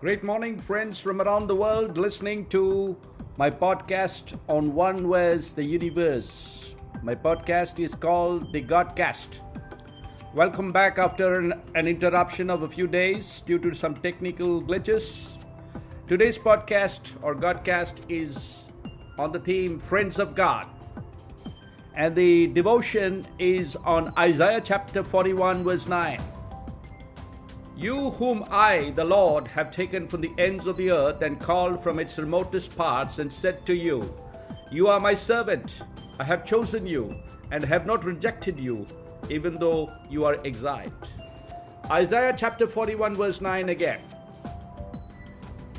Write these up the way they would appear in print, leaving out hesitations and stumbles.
Great morning, friends from around the world listening to my podcast on Uni-Verse, the Uni-Verse. My podcast is called the Godcast. Welcome back after an interruption of a few days due to some technical glitches. Today's podcast or Godcast is on the theme Friends of God. And the devotion is on Isaiah chapter 41 verse 9. You whom I, the Lord, have taken from the ends of the earth and called from its remotest parts and said to you, You are my servant, I have chosen you and have not rejected you, even though you are exiled. Isaiah chapter 41 verse 9 again.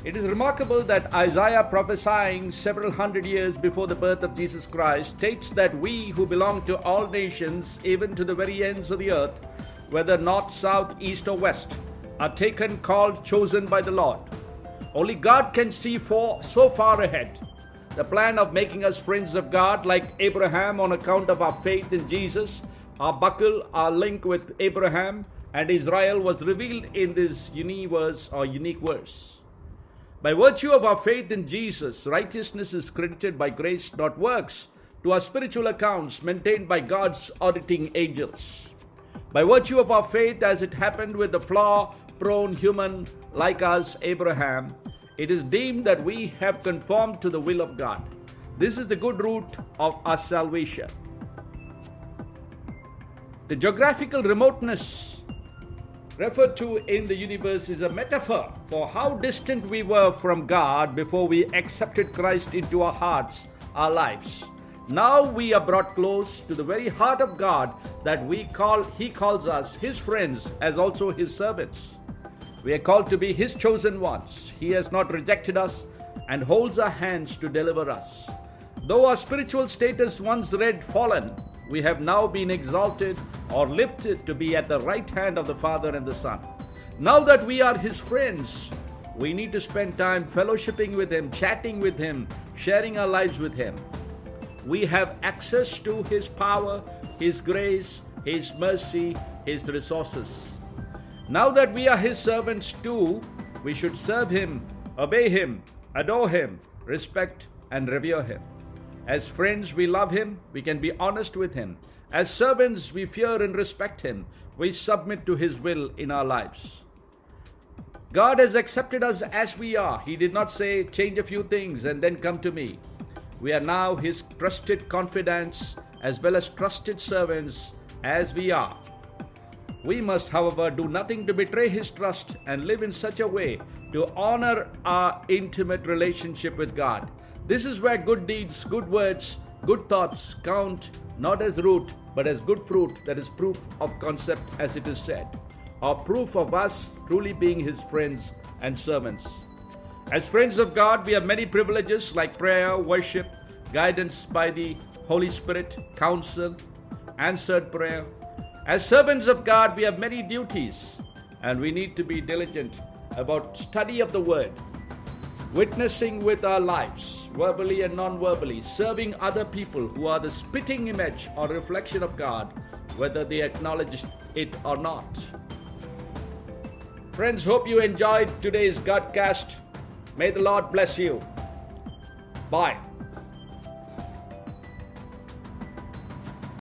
It is remarkable that Isaiah, prophesying several hundred years before the birth of Jesus Christ, states that we who belong to all nations, even to the very ends of the earth, whether north, south, east or west, are taken, called, chosen by the Lord. Only God can see so far ahead. The plan of making us friends of God, like Abraham, on account of our faith in Jesus, our buckle, our link with Abraham and Israel, was revealed in this Uni-Verse or unique verse. By virtue of our faith in Jesus, righteousness is credited by grace, not works, to our spiritual accounts maintained by God's auditing angels. By virtue of our faith, as it happened with the flaw-prone human like us, Abraham, it is deemed that we have conformed to the will of God. This is the good root of our salvation. The geographical remoteness referred to in the Uni-Verse is a metaphor for how distant we were from God before we accepted Christ into our hearts, our lives. Now we are brought close to the very heart of God that He calls us His friends as also His servants. We are called to be His chosen ones. He has not rejected us and holds our hands to deliver us. Though our spiritual status once read fallen, we have now been exalted or lifted to be at the right hand of the Father and the Son. Now that we are His friends, we need to spend time fellowshipping with Him, chatting with Him, sharing our lives with Him. We have access to His power, His grace, His mercy, His resources. Now that we are His servants too, we should serve Him, obey Him, adore Him, respect and revere Him. As friends, we love Him, we can be honest with Him. As servants, we fear and respect Him. We submit to His will in our lives. God has accepted us as we are. He did not say, change a few things and then come to me. We are now His trusted confidants as well as trusted servants as we are. We must, however, do nothing to betray His trust and live in such a way to honor our intimate relationship with God. This is where good deeds, good words, good thoughts count not as root but as good fruit, that is proof of concept, as it is said, or proof of us truly being His friends and servants. As friends of God, we have many privileges like prayer, worship, guidance by the Holy Spirit, counsel, answered prayer. As servants of God, we have many duties, and we need to be diligent about study of the Word, witnessing with our lives, verbally and non-verbally, serving other people who are the spitting image or reflection of God, whether they acknowledge it or not. Friends, hope you enjoyed today's Godcast. May the Lord bless you. Bye.